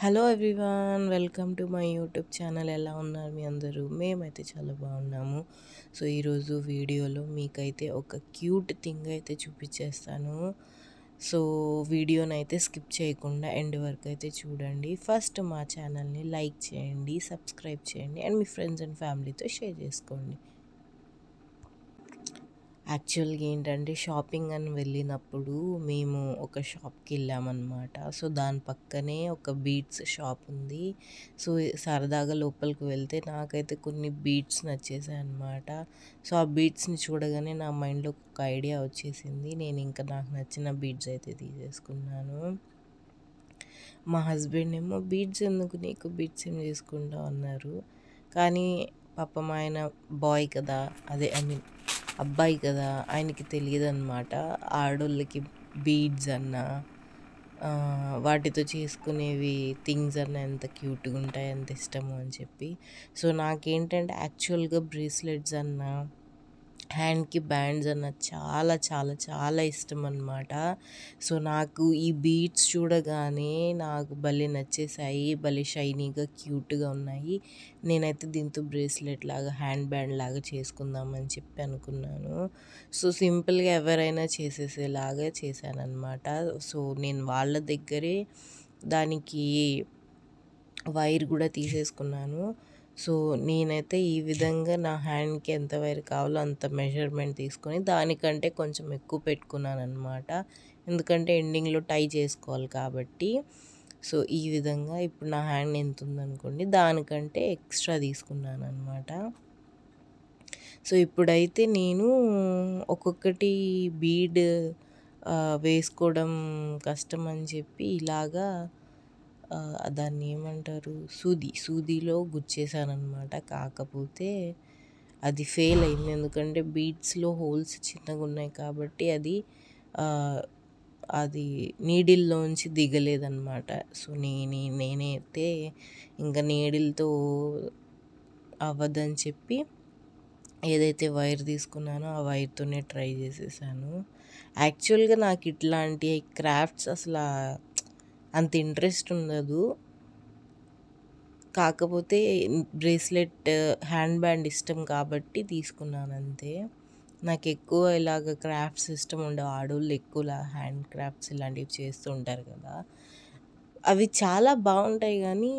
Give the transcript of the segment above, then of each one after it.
Hello everyone, welcome to my YouTube channel. ఎలా ఉన్నారు మీ అందరూ? మేమైతే చాలా బాగున్నాము. సో ఈరోజు వీడియోలో మీకైతే ఒక క్యూట్ థింగ్ అయితే చూపించేస్తాను. సో వీడియోని అయితే స్కిప్ చేయకుండా ఎండ్ వరకు అయితే చూడండి. ఫస్ట్ మా ఛానల్ని లైక్ చేయండి, సబ్స్క్రైబ్ చేయండి అండ్ మీ ఫ్రెండ్స్ అండ్ ఫ్యామిలీతో షేర్ చేసుకోండి. యాక్చువల్గా ఏంటంటే షాపింగ్ అని వెళ్ళినప్పుడు మేము ఒక షాప్కి వెళ్ళామన్నమాట. సో దాని పక్కనే ఒక బీట్స్ షాప్ ఉంది. సో సరదాగా లోపలికి వెళ్తే నాకైతే కొన్ని బీట్స్ నచ్చేసాయి అన్నమాట. సో ఆ బీట్స్ని చూడగానే నా మైండ్లో ఒక ఐడియా వచ్చేసింది. నేను ఇంకా నాకు నచ్చిన బీట్స్ అయితే తీసేసుకున్నాను. మా హస్బెండ్ ఏమో బీట్స్ ఎందుకు నీకు, బీట్స్ ఏం చేసుకుంటావు అన్నారు. కానీ పాపం ఆయన బాయ్ కదా, అదే ఐ మీన్ అబ్బాయి కదా, ఆయనకి తెలియదన్నమాట ఆడోళ్ళకి బీడ్స్ అన్న వాటితో చేసుకునేవి థింగ్స్ అన్న ఎంత క్యూట్గా ఉంటాయి, ఎంత ఇష్టము అని చెప్పి. సో నాకేంటంటే యాక్చువల్గా బ్రేస్లెట్స్ అన్న హ్యాండ్కి బ్యాండ్స్ అన్న చాలా చాలా చాలా ఇష్టం అన్నమాట. సో నాకు ఈ బీడ్స్ చూడగానే నాకు భలే నచ్చేసాయి, భలే షైనీగా క్యూట్గా ఉన్నాయి. నేనైతే దీంతో బ్రేస్లెట్ లాగా హ్యాండ్ బ్యాండ్ లాగా చేసుకుందామని చెప్పి అనుకున్నాను. సో సింపుల్గా ఎవరైనా చేసేసేలాగా చేశానన్నమాట. సో నేను వాళ్ళ దగ్గరే దానికి వైర్ కూడా తీసేసుకున్నాను. సో నేనైతే ఈ విధంగా నా హ్యాండ్కి ఎంత వైర్ కావాలో అంత మెజర్మెంట్ తీసుకొని దానికంటే కొంచెం ఎక్కువ పెట్టుకున్నాను అనమాట. ఎందుకంటే ఎండింగ్లో టై చేసుకోవాలి కాబట్టి. సో ఈ విధంగా ఇప్పుడు నా హ్యాండ్ ఎంత ఉందనుకోండి, దానికంటే ఎక్స్ట్రా తీసుకున్నాను అనమాట. సో ఇప్పుడైతే నేను ఒక్కొక్కటి బీడ్ వేసుకోవడం కష్టం అని చెప్పి ఇలాగా దాన్ని ఏమంటారు, సూదిలో గుచ్చేసానమాట. కాకపోతే అది ఫెయిల్ అయింది, ఎందుకంటే బీడ్స్లో హోల్స్ చిన్నగా ఉన్నాయి కాబట్టి అది నీడిల్లోంచి దిగలేదన్నమాట. సో నేనైతే ఇంకా నీడిల్తో అవ్వదని చెప్పి ఏదైతే వైర్ తీసుకున్నానో ఆ వైర్తోనే ట్రై చేసేసాను. యాక్చువల్గా నాకు ఇట్లాంటి క్రాఫ్ట్స్ అసలు అంత ఇంట్రెస్ట్ ఉండదు. కాకపోతే బ్రేస్లెట్ హ్యాండ్ బ్యాండ్ ఇష్టం కాబట్టి తీసుకున్నాను అంతే. నాకు ఎక్కువ ఇలాగ క్రాఫ్ట్స్ ఇష్టం ఉండవు. ఆడవాళ్ళు ఎక్కువ హ్యాండ్ క్రాఫ్ట్స్ ఇలాంటివి చేస్తూ ఉంటారు కదా, అవి చాలా బాగుంటాయి కానీ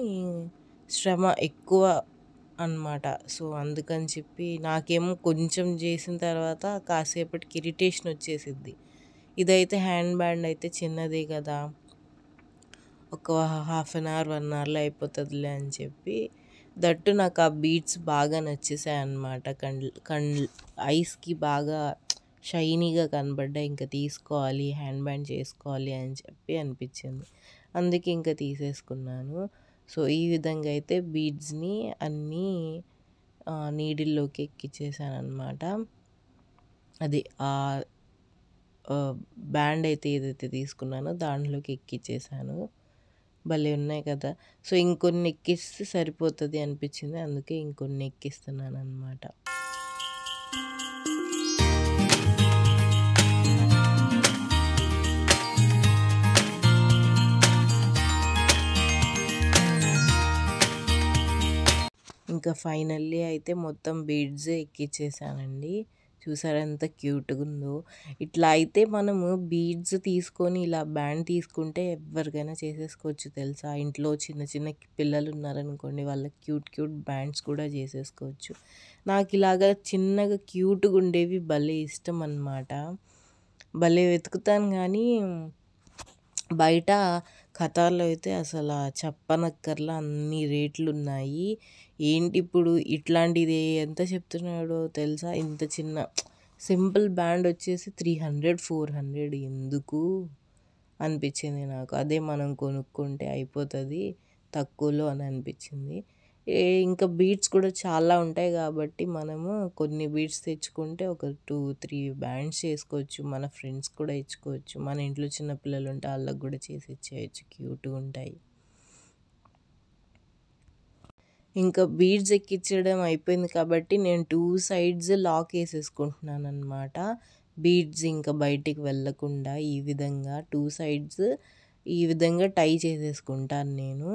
శ్రమ ఎక్కువ అన్నమాట. సో అందుకని చెప్పి నాకేమో కొంచెం చేసిన తర్వాత కాసేపటికి ఇరిటేషన్ వచ్చేసిద్ది. ఇదైతే హ్యాండ్ బ్యాండ్ అయితే చిన్నదే కదా, ఒక హాఫ్ అన్ అవర్ 1 అవర్లో అయిపోతుందిలే అని చెప్పి. దట్టు నాకు ఆ బీడ్స్ బాగా నచ్చేసాయి అన్నమాట. ఐస్కి బాగా షైనీగా కనబడ్డాయి. ఇంకా తీసుకోవాలి, హ్యాండ్ బ్యాండ్ చేసుకోవాలి అని చెప్పి అనిపించింది. అందుకే ఇంకా తీసేసుకున్నాను. సో ఈ విధంగా అయితే బీడ్స్ని అన్నీ నీడిల్లోకి ఎక్కించేసాను అనమాట. అది బ్యాండ్ అయితే ఏదైతే తీసుకున్నానో దాంట్లోకి ఎక్కించేసాను. భలే ఉన్నాయి కదా. సో ఇంకొన్ని ఎక్కిస్తే సరిపోతుంది అనిపించింది, అందుకే ఇంకొన్ని ఎక్కిస్తున్నాను అనమాట. ఇంకా ఫైనల్లీ అయితే మొత్తం బీడ్స్ ఎక్కించేసానండి. చూసారా ఎంత క్యూట్గా ఉందో. ఇట్లా అయితే మనము బీడ్స్ తీసుకొని ఇలా బ్యాండ్ తీసుకుంటే ఎవరికైనా చేసేసుకోవచ్చు తెలుసా. ఇంట్లో చిన్న చిన్న పిల్లలు ఉన్నారనుకోండి, వాళ్ళకి క్యూట్ క్యూట్ బ్యాండ్స్ కూడా చేసేసుకోవచ్చు. నాకు ఇలాగా చిన్నగా క్యూట్గా ఉండేవి భలే ఇష్టం అన్నమాట. భలే వెతుకుతాను కానీ బయట ఖతార్లో అయితే అసలు చెప్పనక్కర్లా అన్ని రేట్లు ఉన్నాయి. ఏంటి ఇప్పుడు ఇట్లాంటిది ఎంత చెప్తున్నాడో తెలుసా. ఇంత చిన్న సింపుల్ బ్యాండ్ వచ్చేసి 300 400 ఎందుకు అనిపించింది నాకు. అదే మనం కొనుక్కుంటే అయిపోతుంది తక్కువలో అని అనిపించింది. ఇంకా బీడ్స్ కూడా చాలా ఉంటాయి కాబట్టి మనము కొన్ని బీడ్స్ తెచ్చుకుంటే ఒక 2-3 బ్యాండ్స్ చేసుకోవచ్చు. మన ఫ్రెండ్స్ కూడా ఇచ్చుకోవచ్చు. మన ఇంట్లో చిన్నపిల్లలు ఉంటే వాళ్ళకి కూడా చేసి ఇచ్చేయచ్చు, క్యూట్గా ఉంటాయి. ఇంకా బీడ్స్ ఎక్కించడం అయిపోయింది కాబట్టి నేను 2 సైడ్స్ లాక్ వేసేసుకుంటున్నాను అనమాట. బీడ్స్ ఇంకా బయటికి వెళ్ళకుండా ఈ విధంగా 2 సైడ్స్ ఈ విధంగా టై చేసేసుకుంటాను నేను.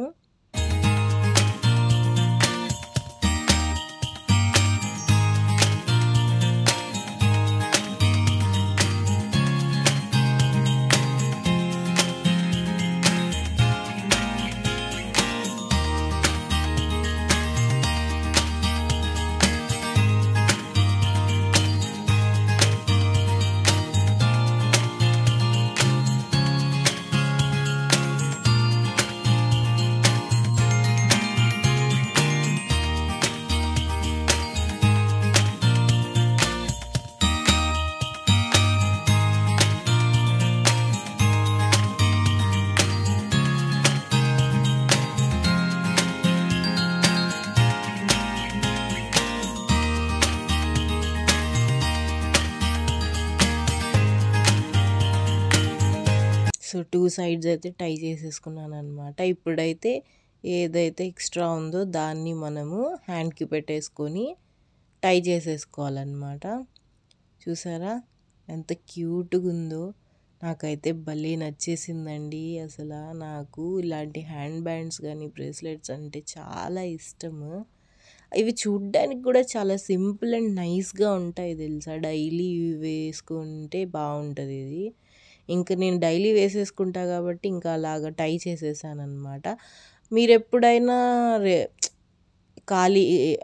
సో 2 సైడ్స్ అయితే టై చేసేసుకున్నాననమాట. ఇప్పుడైతే ఏదైతే ఎక్స్ట్రా ఉందో దాన్ని మనము హ్యాండ్‌కి పెట్టేసుకొని టై చేసేసుకోవాలన్నమాట. చూసారా ఎంత క్యూట్‌గుందో. నాకైతే భలే నచ్చేసిందండి. నాకు ఇలాంటి హ్యాండ్ బ్యాండ్స్ గానీ, బ్రేస్లెట్స్ అంటే చాలా ఇష్టము. ఇవి చూడ్డానికి కూడా చాలా సింపుల్ అండ్ నైస్‌గా ఉంటాయి తెలుసా! డైలీ వేసుకుంటే బావుంటది ఇది. ఇంక నేను డైలీ వేసేసుకుంటా కాబట్టి ఇంకా అలాగా టై చేసేసాననమాట. మీరెప్పుడైనా రె ఖాళీ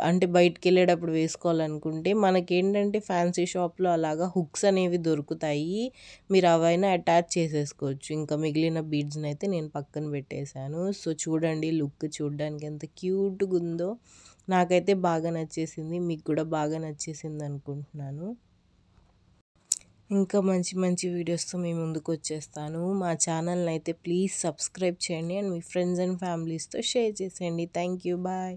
అంటే బయటికెళ్ళేటప్పుడు వేసుకోవాలనుకుంటే మనకేంటంటే ఫ్యాన్సీ షాప్‌లో అలాగా హుక్స్ అనేవి దొరుకుతాయి. మీరు అవైనా అటాచ్ చేసేసుకోవచ్చు. ఇంకా మిగిలిన బీడ్స్‌నైతే నేను పక్కన పెట్టేశాను. సో చూడండి లుక్ చూడ్డానికి ఎంత క్యూట్‌గుందో. నాకైతే బాగా నచ్చేసింది. మీకు కూడా బాగా నచ్చేసిందనుకుంటున్నాను. ఇంకా మంచి మంచి వీడియోస్‌తో మీ ముందుకొచ్చేస్తాను. మా ఛానల్‌నైతే ప్లీజ్ సబ్స్క్రైబ్ చేయండి అండ్ మీ ఫ్రెండ్స్ అండ్ ఫ్యామిలీస్‌తో షేర్ చేసేయండి. Thank you. బాయ్.